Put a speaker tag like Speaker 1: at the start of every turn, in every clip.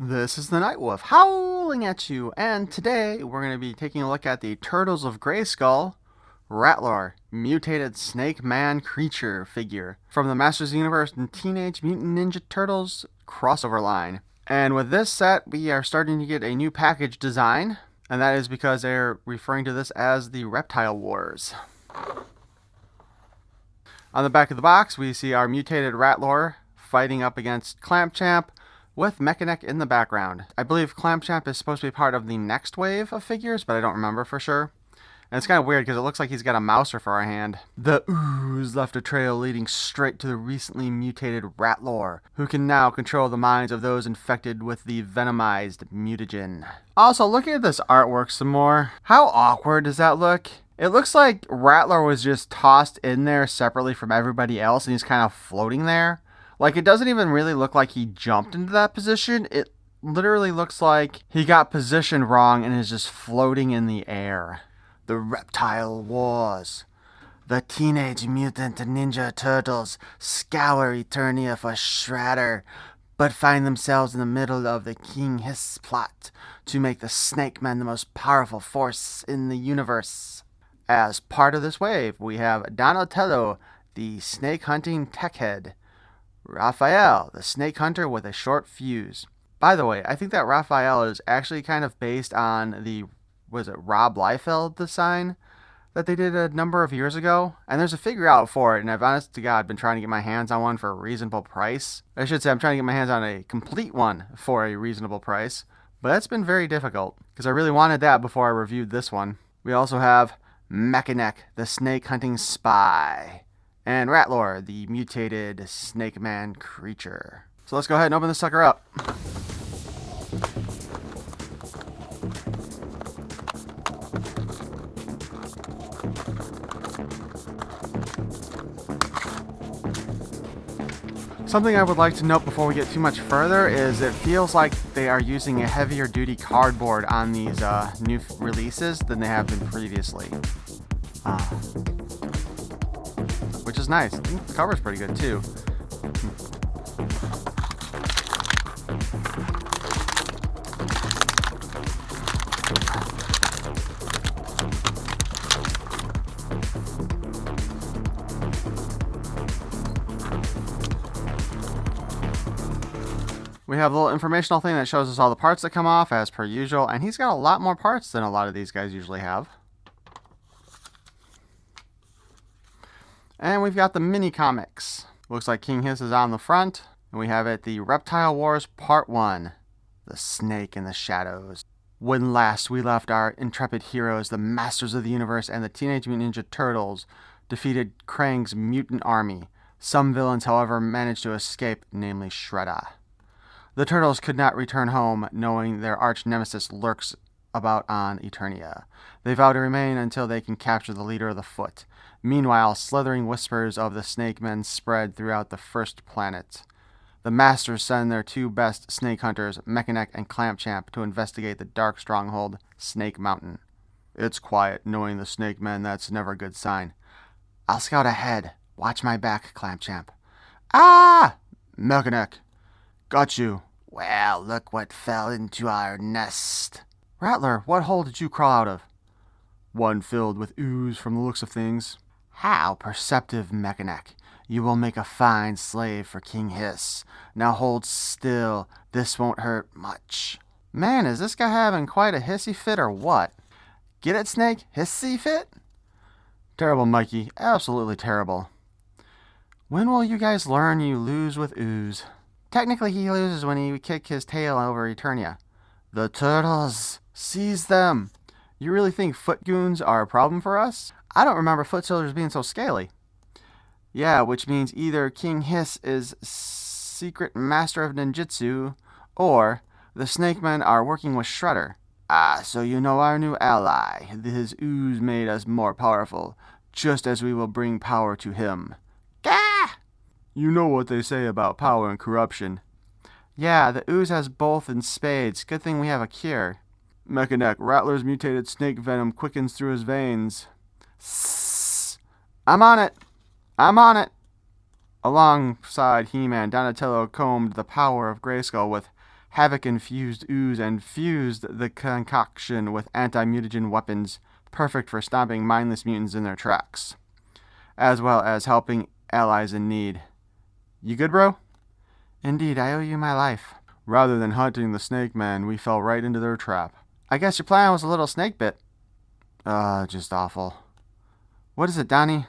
Speaker 1: This is the Night Wolf howling at you, and today we're going to be taking a look at the Turtles of Grayskull Rattlor Mutated Snakeman Creature figure from the Masters of the Universe and Teenage Mutant Ninja Turtles crossover line. And with this set, we are starting to get a new package design, and that is because they're referring to this as the Reptile Wars. On the back of the box, we see our Mutated Rattlor fighting up against Clampchamp, with Mekaneck in the background. I believe Clampchamp is supposed to be part of the next wave of figures, but I don't remember for sure. And it's kind of weird because it looks like he's got a mouser for a hand. The ooze left a trail leading straight to the recently mutated Rattlor, who can now control the minds of those infected with the venomized mutagen. Also, looking at this artwork some more, how awkward does that look? It looks like Rattlor was just tossed in there separately from everybody else and he's kind of floating there. Like, it doesn't even really look like he jumped into that position. It literally looks like he got positioned wrong and is just floating in the air. The Reptile Wars. The Teenage Mutant Ninja Turtles scour Eternia for Shredder, but find themselves in the middle of the King Hiss plot to make the Snakemen the most powerful force in the universe. As part of this wave, we have Donatello, the snake-hunting tech head. Raphael, the snake hunter with a short fuse. By the way, I think that Raphael is actually kind of based on the, was it Rob Liefeld design that they did a number of years ago? And there's a figure out for it, and I've honest to God been trying to get my hands on one for a reasonable price. I should say I'm trying to get my hands on a complete one for a reasonable price, but that's been very difficult because I really wanted that before I reviewed this one. We also have Mekaneck, the snake hunting spy. And Rattlor, the mutated snake man creature. So let's go ahead and open this sucker up. Something I would like to note before we get too much further is it feels like they are using a heavier duty cardboard on these new releases than they have been previously. Which is nice. I think the cover's pretty good too. We have a little informational thing that shows us all the parts that come off as per usual, and he's got a lot more parts than a lot of these guys usually have. And we've got the mini comics. Looks like King Hiss is on the front. And we have it, the Reptile Wars Part 1. The Snake in the Shadows. When last we left our intrepid heroes, the Masters of the Universe and the Teenage Mutant Ninja Turtles defeated Krang's mutant army. Some villains, however, managed to escape, namely Shredder. The Turtles could not return home, knowing their arch nemesis lurks about on Eternia. They vow to remain until they can capture the leader of the Foot. Meanwhile, slithering whispers of the Snakemen spread throughout the first planet. The Masters send their two best snake hunters, Mekaneck and Clampchamp, to investigate the dark stronghold, Snake Mountain. It's quiet, knowing the Snakemen, that's never a good sign. I'll scout ahead. Watch my back, Clampchamp. Ah! Mekaneck. Got you. Well, look what fell into our nest. Rattlor, what hole did you crawl out of? One filled with ooze from the looks of things. How perceptive, Mekaneck. You will make a fine slave for King Hiss. Now hold still. This won't hurt much. Man, is this guy having quite a hissy fit or what? Get it, Snake? Hissy fit? Terrible, Mikey. Absolutely terrible. When will you guys learn you lose with ooze? Technically, he loses when he kick his tail over Eternia. The Turtles! Seize them! You really think foot goons are a problem for us? I don't remember foot soldiers being so scaly. Yeah, which means either King Hiss is secret master of ninjutsu, or the Snakemen are working with Shredder. Ah, so you know our new ally. His ooze made us more powerful, just as we will bring power to him. Gah! You know what they say about power and corruption. Yeah, the ooze has both in spades. Good thing we have a cure. Mekaneck, Rattlor's mutated snake venom quickens through his veins. Sssss. I'm on it. I'm on it. Alongside He-Man, Donatello combed the power of Grayskull with havoc-infused ooze and fused the concoction with anti-mutagen weapons perfect for stopping mindless mutants in their tracks, as well as helping allies in need. You good, bro? Indeed, I owe you my life. Rather than hunting the Snakemen, we fell right into their trap. I guess your plan was a little snake bit. Just awful. What is it, Donnie?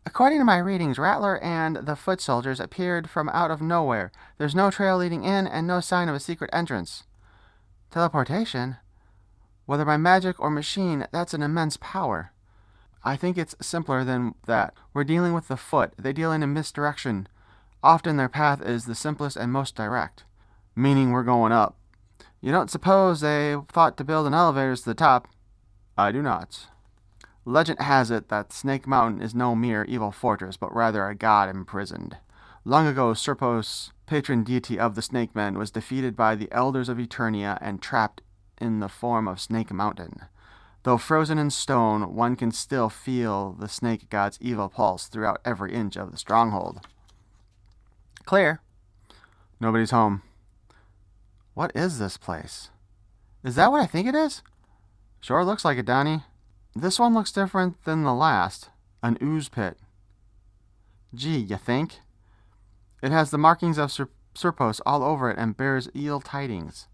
Speaker 1: According to my readings, Rattler and the foot soldiers appeared from out of nowhere. There's no trail leading in and no sign of a secret entrance. Teleportation? Whether by magic or machine, that's an immense power. I think it's simpler than that. We're dealing with the foot. They deal in a misdirection. Often their path is the simplest and most direct. Meaning we're going up. You don't suppose they thought to build an elevator to the top? I do not. Legend has it that Snake Mountain is no mere evil fortress, but rather a god imprisoned. Long ago, Serpos, patron deity of the Snakemen, was defeated by the elders of Eternia and trapped in the form of Snake Mountain. Though frozen in stone, one can still feel the snake god's evil pulse throughout every inch of the stronghold. Clear. Nobody's home. What is this place? Is that what I think it is? Sure looks like it, Donnie. This one looks different than the last. An ooze pit. Gee, you think? It has the markings of Serpos all over it and bears ill tidings.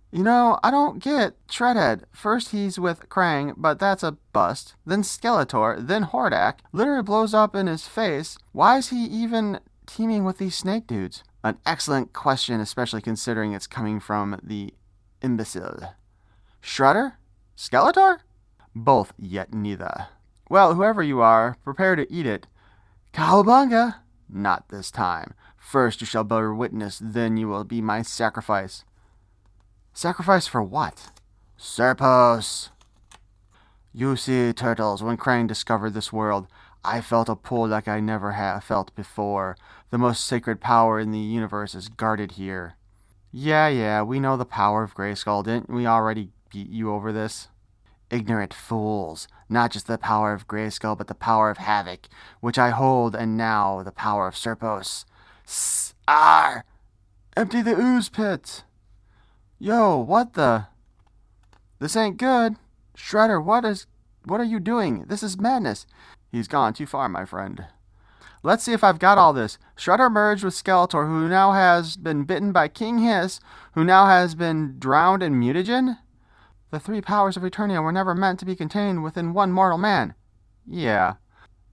Speaker 1: You know, I don't get Shredhead. First he's with Krang, but that's a bust. Then Skeletor, then Hordak. Literally blows up in his face. Why is he even teaming with these snake dudes? An excellent question, especially considering it's coming from the imbecile. Shredder? Skeletor? Both, yet neither. Well, whoever you are, prepare to eat it. Cowabunga! Not this time. First you shall bear witness, then you will be my sacrifice. Sacrifice for what? Serpos! You see, Turtles, when Krang discovered this world, I felt a pull like I never have felt before. The most sacred power in the universe is guarded here. Yeah, we know the power of Grayskull. Didn't we already beat you over this? Ignorant fools. Not just the power of Grayskull, but the power of Havoc, which I hold, and now the power of Serpos. S-R! Empty the ooze pit! Yo, what the? This ain't good. Shredder, what are you doing? This is madness. He's gone too far, my friend. Let's see if I've got all this. Shredder merged with Skeletor, who now has been bitten by King Hiss, who now has been drowned in mutagen? The three powers of Eternia were never meant to be contained within one mortal man. Yeah.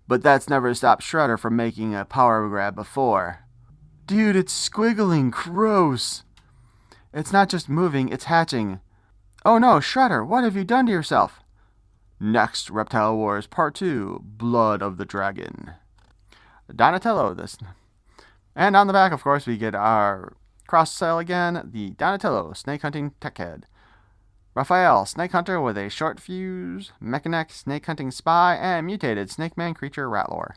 Speaker 1: But that's never stopped Shredder from making a power grab before. Dude, it's squiggling. Gross. It's not just moving, it's hatching. Oh no, Shredder, what have you done to yourself? Next, Reptile Wars Part 2, Blood of the Dragon. Donatello, this. And on the back, of course, we get our cross-sale again, the Donatello Snake Hunting Tech Head. Raphael, Snake Hunter with a short fuse, Mechanic, Snake Hunting Spy, and Mutated Snakeman Creature Rattlor.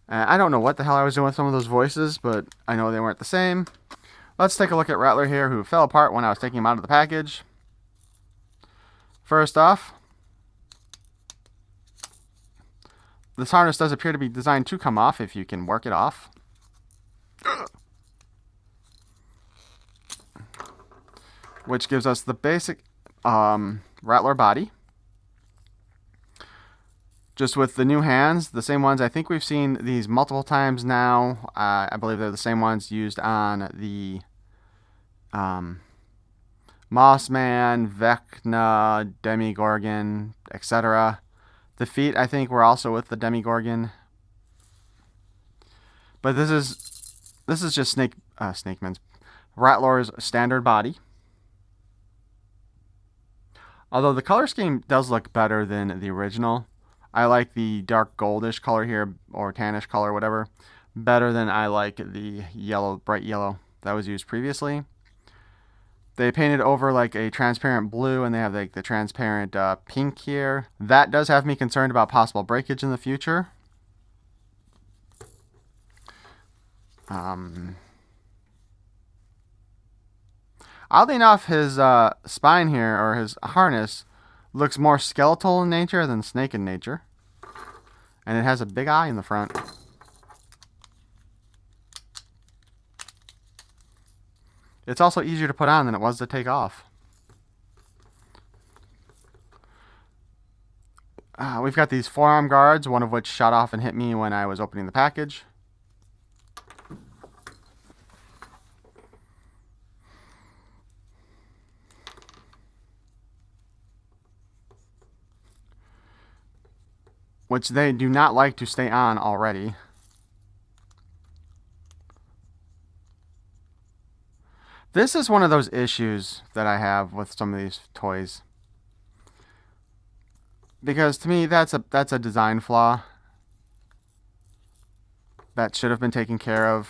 Speaker 1: I don't know what the hell I was doing with some of those voices, but I know they weren't the same. Let's take a look at Rattler here, who fell apart when I was taking him out of the package. First off, this harness does appear to be designed to come off if you can work it off. Which gives us the basic Rattler body. Just with the new hands, the same ones. I think we've seen these multiple times now. I believe they're the same ones used on the Mossman, Vecna, Demigorgon, etc. The feet, I think, were also with the Demigorgon. But this is just Snakeman's Rattlor's standard body. Although the color scheme does look better than the original. I like the dark goldish color here, or tannish color, whatever, better than I like the yellow, bright yellow that was used previously. They painted over like a transparent blue, and they have like the transparent pink here. That does have me concerned about possible breakage in the future. Oddly enough, his spine here, or his harness, looks more skeletal in nature than snake in nature. And it has a big eye in the front. It's also easier to put on than it was to take off. We've got these forearm guards, one of which shot off and hit me when I was opening the package. Which they do not like to stay on already. This is one of those issues that I have with some of these toys. Because to me, that's a design flaw that should have been taken care of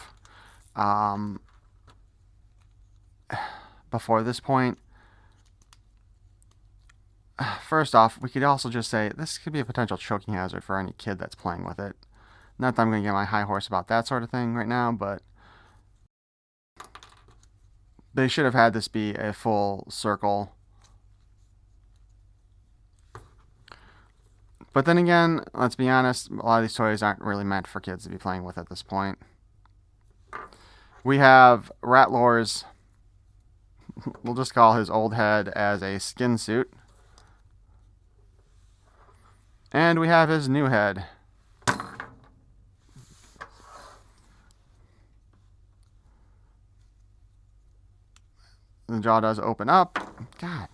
Speaker 1: before this point. First off, we could also just say this could be a potential choking hazard for any kid that's playing with it. Not that I'm going to get my high horse about that sort of thing right now, but they should have had this be a full circle. But then again, let's be honest, a lot of these toys aren't really meant for kids to be playing with at this point. We have Rattlor's, we'll just call his old head as a skin suit. And we have his new head. The jaw does open up. God.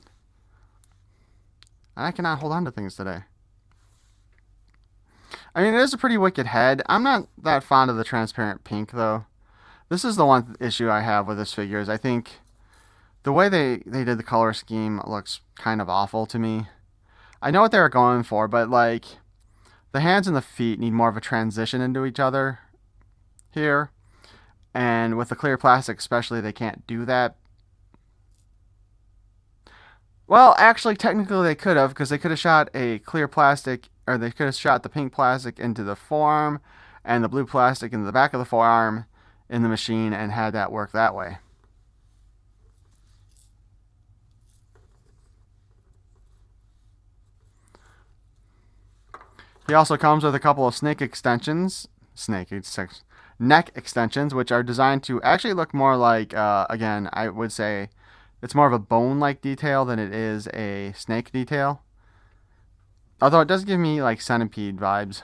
Speaker 1: I cannot hold on to things today. I mean, it is a pretty wicked head. I'm not that fond of the transparent pink, though. This is the one issue I have with this figure, is I think the way they did the color scheme looks kind of awful to me. I know what they were going for, but, like, the hands and the feet need more of a transition into each other here. And with the clear plastic especially, they can't do that. Well, actually, technically they could have, because they could have shot a clear plastic, or they could have shot the pink plastic into the forearm and the blue plastic into the back of the forearm in the machine and had that work that way. He also comes with a couple of neck extensions, which are designed to actually look more like, again, I would say it's more of a bone-like detail than it is a snake detail. Although it does give me like centipede vibes.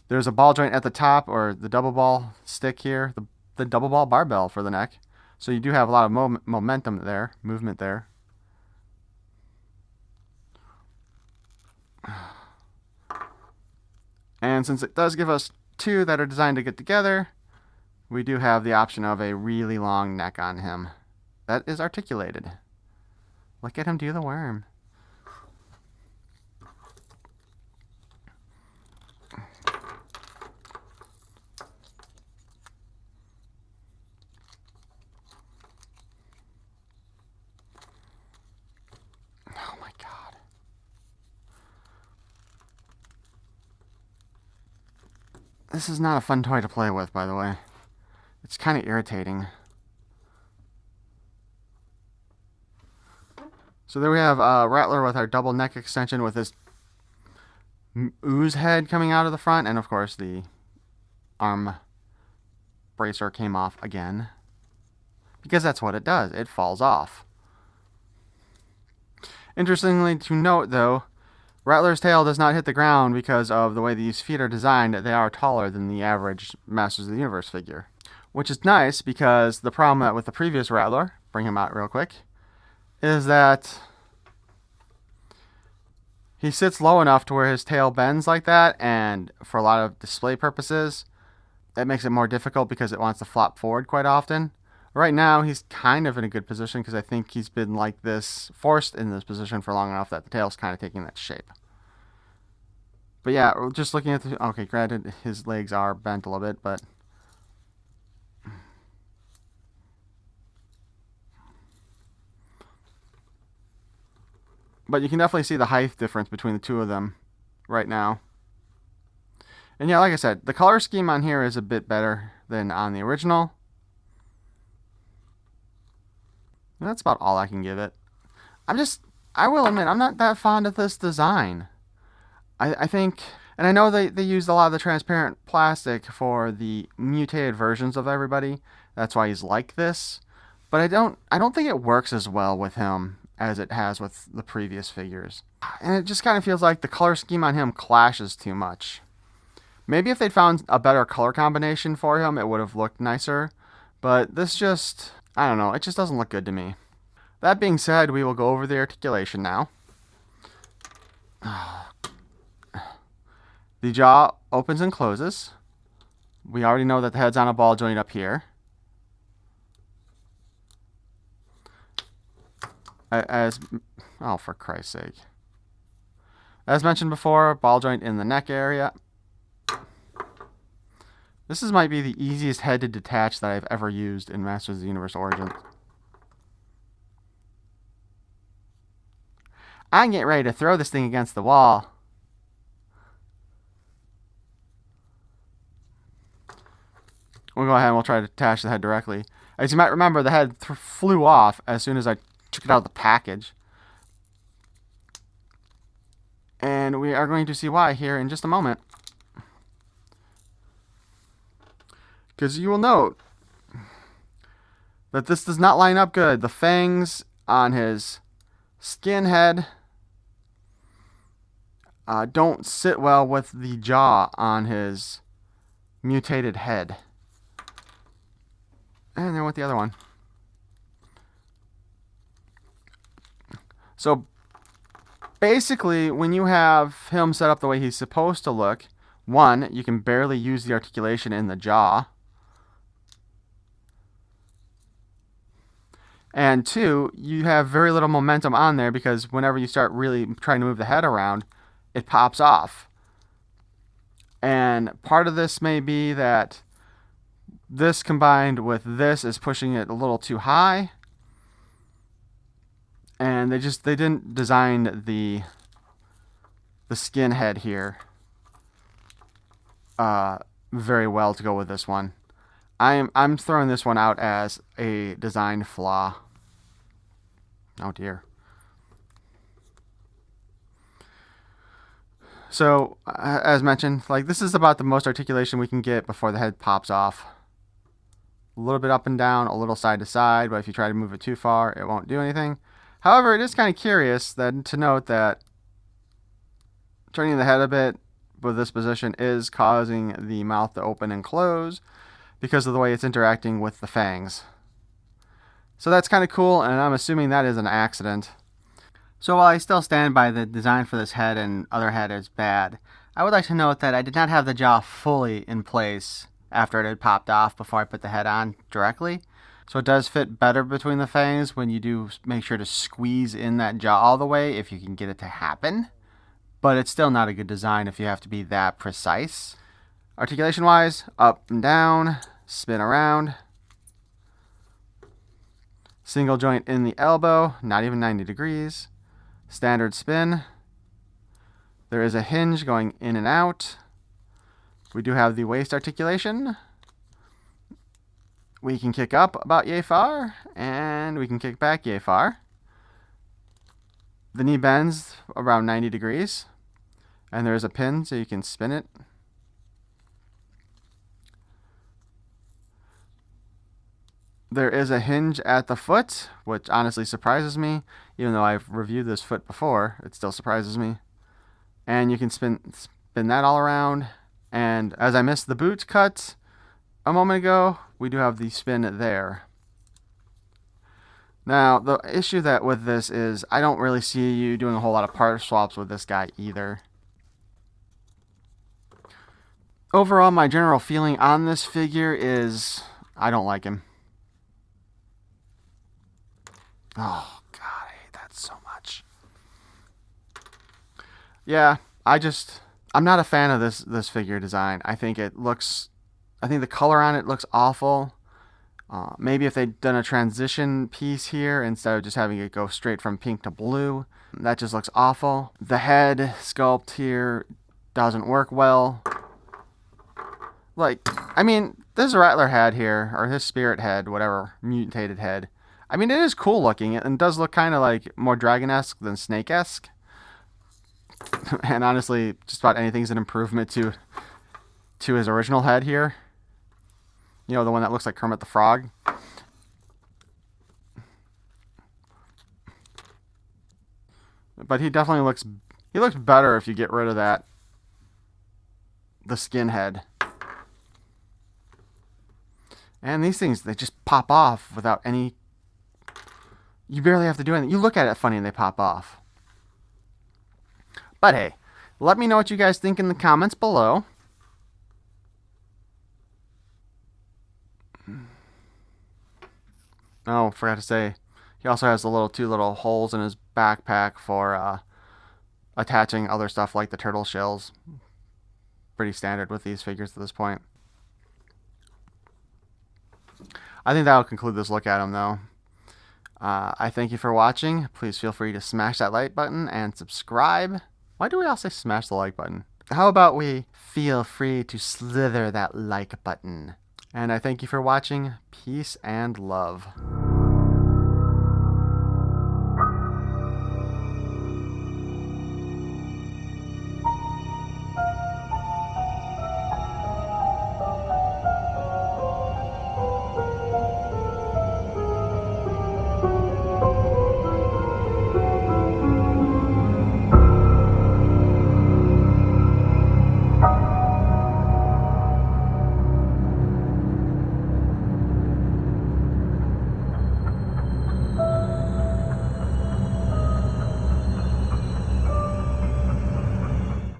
Speaker 1: There's a ball joint at the top, or the double ball stick here, the double ball barbell for the neck. So you do have a lot of movement there. And since it does give us two that are designed to get together, we do have the option of a really long neck on him. That is articulated. Look at him do the worm. Oh my God. This is not a fun toy to play with, by the way. It's kind of irritating. So there we have Rattler with our double neck extension with his ooze head coming out of the front. And of course the arm bracer came off again. Because that's what it does. It falls off. Interestingly to note, though, Rattler's tail does not hit the ground because of the way these feet are designed. They are taller than the average Masters of the Universe figure. Which is nice, because the problem with the previous Rattler, bring him out real quick, is that he sits low enough to where his tail bends like that, and for a lot of display purposes, that makes it more difficult because it wants to flop forward quite often. Right now, he's kind of in a good position because I think he's been like this, forced in this position for long enough that the tail's kind of taking that shape. But yeah, just looking at the... Okay, granted, his legs are bent a little bit, but... But you can definitely see the height difference between the two of them right now. And yeah, like I said, the color scheme on here is a bit better than on the original. And that's about all I can give it. I will admit, I'm not that fond of this design. I think, and I know they used a lot of the transparent plastic for the mutated versions of everybody. That's why he's like this. But I don't think it works as well with him as it has with the previous figures. And it just kind of feels like the color scheme on him clashes too much. Maybe if they'd found a better color combination for him, it would have looked nicer. But this just, I don't know, it just doesn't look good to me. That being said, we will go over the articulation now. The jaw opens and closes. We already know that the head's on a ball joint up here. Oh, for Christ's sake. As mentioned before, ball joint in the neck area. Might be the easiest head to detach that I've ever used in Masters of the Universe Origins. I'm getting ready to throw this thing against the wall. We'll go ahead and we'll try to attach the head directly. As you might remember, the head flew off as soon as I took it out of the package. And we are going to see why here in just a moment. Because you will note that this does not line up good. The fangs on his skin head don't sit well with the jaw on his mutated head. And then with the other one. So basically, when you have him set up the way he's supposed to look, one, you can barely use the articulation in the jaw. And two, you have very little momentum on there because whenever you start really trying to move the head around, it pops off. And part of this may be that this combined with this is pushing it a little too high. And they didn't design the skin head here very well to go with this one. I'm throwing this one out as a design flaw. Oh dear. So, as mentioned, like this is about the most articulation we can get before the head pops off. A little bit up and down, a little side to side, but if you try to move it too far, it won't do anything. However, it is kind of curious to note that turning the head a bit with this position is causing the mouth to open and close because of the way it's interacting with the fangs. So that's kind of cool, and I'm assuming that is an accident. So while I still stand by the design for this head and other head is bad, I would like to note that I did not have the jaw fully in place after it had popped off before I put the head on directly. So it does fit better between the fangs when you do make sure to squeeze in that jaw all the way if you can get it to happen. But it's still not a good design if you have to be that precise. Articulation wise, up and down, spin around. Single joint in the elbow, not even 90 degrees. Standard spin. There is a hinge going in and out. We do have the waist articulation. We can kick up about yay far, and we can kick back yay far. The knee bends around 90 degrees, and there is a pin so you can spin it. There is a hinge at the foot, which honestly surprises me. Even though I've reviewed this foot before, it still surprises me. And you can spin that all around. And as I missed the boot cut a moment ago, we do have the spin there. Now, the issue with this is I don't really see you doing a whole lot of part swaps with this guy either. Overall, my general feeling on this figure is I don't like him. Oh, God, I hate that so much. Yeah, I'm not a fan of this figure design. I think the color on it looks awful. Maybe if they'd done a transition piece here instead of just having it go straight from pink to blue, that just looks awful. The head sculpt here doesn't work well. Like, I mean, this Rattler head here, or his spirit head, whatever, mutated head, I mean, it is cool looking and does look kind of like more dragon-esque than snake-esque. And honestly, just about anything's an improvement to his original head here. You know, the one that looks like Kermit the Frog. But he definitely looks better if you get rid of the skin head. And these things, they just pop off without any... You barely have to do anything. You look at it funny and they pop off. But hey, let me know what you guys think in the comments below. Oh, forgot to say, he also has the two little holes in his backpack for attaching other stuff like the turtle shells. Pretty standard with these figures at this point. I think that will conclude this look at him, though. I thank you for watching. Please feel free to smash that like button and subscribe. Why do we all say smash the like button? How about we feel free to slither that like button? And I thank you for watching. Peace and love.